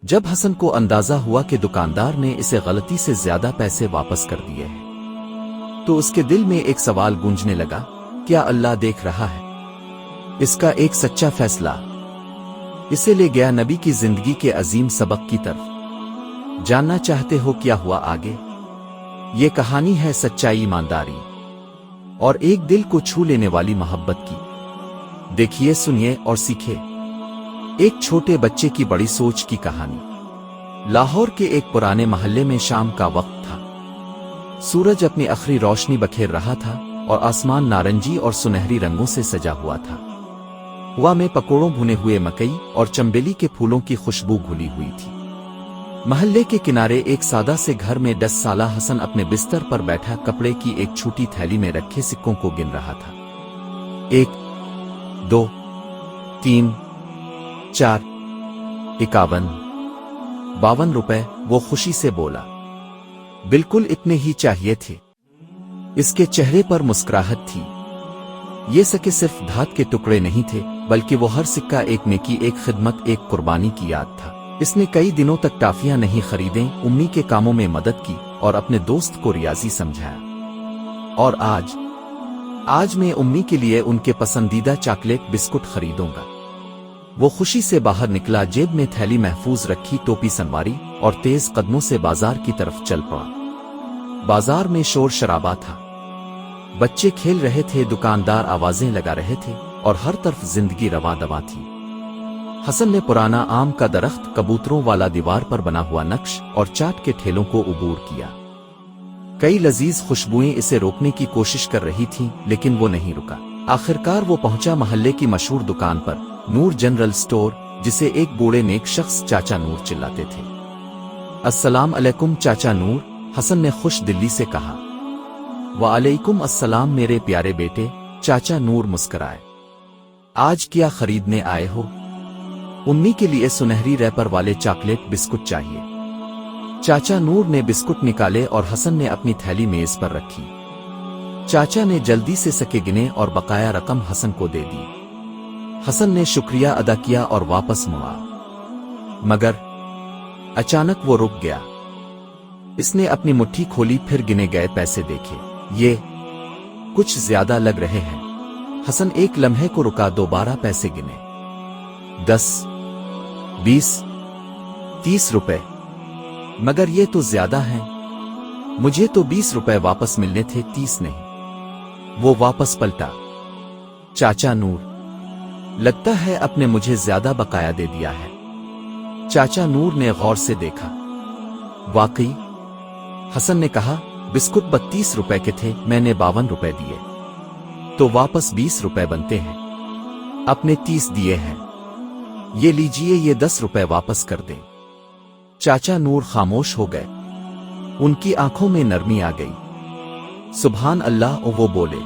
جب حسن کو اندازہ ہوا کہ دکاندار نے اسے غلطی سے زیادہ پیسے واپس کر دیے ہیں تو اس کے دل میں ایک سوال گونجنے لگا، کیا اللہ دیکھ رہا ہے؟ اس کا ایک سچا فیصلہ اسے لے گیا نبی کی زندگی کے عظیم سبق کی طرف۔ جاننا چاہتے ہو کیا ہوا آگے؟ یہ کہانی ہے سچائی، ایمانداری اور ایک دل کو چھو لینے والی محبت کی۔ دیکھیے، سنیے اور سیکھے۔ ایک چھوٹے بچے کی بڑی سوچ کی کہانی۔ لاہور کے ایک پرانے محلے میں شام کا وقت تھا۔ سورج اپنی آخری روشنی بکھیر رہا تھا اور آسمان نارنجی اور سنہری رنگوں سے سجا ہوا تھا۔ ہوا میں پکوڑوں، بھنے ہوئے مکئی اور چنبیلی کے پھولوں کی خوشبو گھلی ہوئی تھی۔ محلے کے کنارے ایک سادہ سے گھر میں 10 سالہ حسن اپنے بستر پر بیٹھا کپڑے کی ایک چھوٹی تھیلی میں رکھے سکوں کو گن رہا تھا۔ 1 2 3 4 51 52 روپے، وہ خوشی سے بولا۔ بالکل اتنے ہی چاہیے تھے۔ اس کے چہرے پر مسکراہٹ تھی۔ یہ سکے صرف دھات کے ٹکڑے نہیں تھے، بلکہ وہ ہر سکہ ایک نیکی، ایک خدمت، ایک قربانی کی یاد تھا۔ اس نے کئی دنوں تک ٹافیاں نہیں خریدیں، امی کے کاموں میں مدد کی اور اپنے دوست کو ریاضی سمجھایا۔ اور آج میں امی کے لیے ان کے پسندیدہ چاکلیٹ بسکٹ خریدوں گا۔ وہ خوشی سے باہر نکلا، جیب میں تھیلی محفوظ رکھی، ٹوپی سنواری اور تیز قدموں سے بازار کی طرف چل پڑا۔ بازار میں شور شرابہ تھا، بچے کھیل رہے تھے، دکاندار آوازیں لگا رہے تھے اور ہر طرف زندگی رواں دواں تھی۔ حسن نے پرانا آم کا درخت، کبوتروں والا دیوار پر بنا ہوا نقش اور چاٹ کے ٹھیلوں کو عبور کیا۔ کئی لذیذ خوشبوئیں اسے روکنے کی کوشش کر رہی تھیں، لیکن وہ نہیں رکا۔ آخرکار وہ پہنچا محلے کی مشہور دکان پر، نور جنرل سٹور، جسے ایک بوڑھے نیک شخص چاچا نور چلاتے تھے۔ السلام علیکم چاچا نور، حسن نے خوش دلی سے کہا۔ وعلیکم السلام میرے پیارے بیٹے، چاچا نور مسکرائے۔ آج کیا خریدنے آئے ہو؟ امی کے لیے سنہری ریپر والے چاکلیٹ بسکٹ چاہیے۔ چاچا نور نے بسکٹ نکالے اور حسن نے اپنی تھیلی میز پر رکھی۔ چاچا نے جلدی سے سکے گنے اور بقایا رقم حسن کو دے دی۔ حسن نے شکریہ ادا کیا اور واپس مڑا، مگر اچانک وہ رک گیا۔ اس نے اپنی مٹھی کھولی، پھر گنے گئے پیسے دیکھے۔ یہ کچھ زیادہ لگ رہے ہیں۔ حسن ایک لمحے کو رکا، دوبارہ پیسے گنے۔ 10 20 30 روپے، مگر یہ تو زیادہ ہیں۔ مجھے تو 20 روپے واپس ملنے تھے، 30 نہیں۔ وہ واپس پلٹا۔ چاچا نور، لگتا ہے آپ نے مجھے زیادہ بقایا دے دیا ہے۔ چاچا نور نے غور سے دیکھا۔ واقعی؟ حسن نے کہا، بسکٹ 32 روپے کے تھے، میں نے 52 روپے دیے، تو واپس 20 روپے بنتے ہیں۔ آپ نے 30 دیے ہیں، یہ لیجئے، یہ 10 روپے واپس کر دیں۔ چاچا نور خاموش ہو گئے، ان کی آنکھوں میں نرمی آ گئی۔ سبحان اللہ، وہ بولے،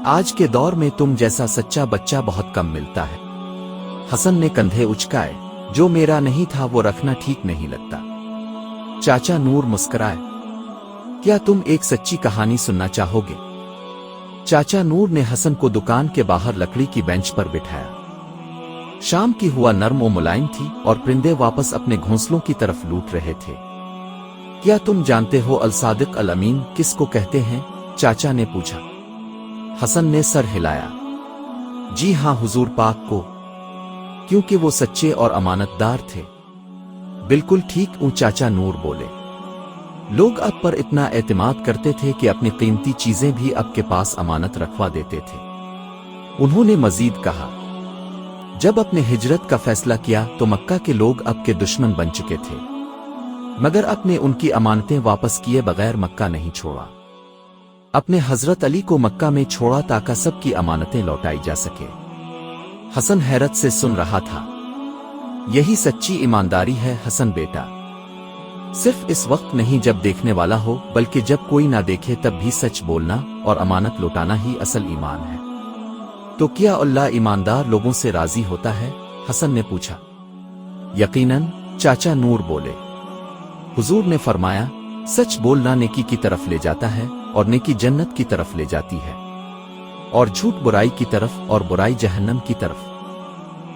آج کے دور میں تم جیسا سچا بچہ بہت کم ملتا ہے۔ حسن نے کندھے اچکائے، جو میرا نہیں تھا وہ رکھنا ٹھیک نہیں لگتا۔ چاچا نور مسکرائے، کیا تم ایک سچی کہانی سننا چاہو گے؟ چاچا نور نے حسن کو دکان کے باہر لکڑی کی بینچ پر بٹھایا۔ شام کی ہوا نرم و ملائم تھی اور پرندے واپس اپنے گھونسلوں کی طرف لوٹ رہے تھے۔ کیا تم جانتے ہو الصادق الامین کس کو کہتے ہیں؟ چاچا نے پوچھا۔ حسن نے سر ہلایا۔ جی ہاں، حضور پاک کو، کیونکہ وہ سچے اور امانت دار تھے۔ بالکل ٹھیک، چاچا نور بولے۔ لوگ اب پر اتنا اعتماد کرتے تھے کہ اپنی قیمتی چیزیں بھی اب کے پاس امانت رکھوا دیتے تھے۔ انہوں نے مزید کہا، جب اپنے ہجرت کا فیصلہ کیا تو مکہ کے لوگ اب کے دشمن بن چکے تھے، مگر اب نے ان کی امانتیں واپس کیے بغیر مکہ نہیں چھوڑا۔ اپنے حضرت علی کو مکہ میں چھوڑا تاکہ سب کی امانتیں لوٹائی جا سکے۔ حسن حیرت سے سن رہا تھا۔ یہی سچی ایمانداری ہے حسن بیٹا، صرف اس وقت نہیں جب دیکھنے والا ہو، بلکہ جب کوئی نہ دیکھے تب بھی سچ بولنا اور امانت لوٹانا ہی اصل ایمان ہے۔ تو کیا اللہ ایماندار لوگوں سے راضی ہوتا ہے؟ حسن نے پوچھا۔ یقیناً، چاچا نور بولے۔ حضور نے فرمایا، سچ بولنا نیکی کی طرف لے جاتا ہے اور نیکی جنت کی طرف لے جاتی ہے، اور جھوٹ برائی کی طرف اور برائی جہنم کی طرف۔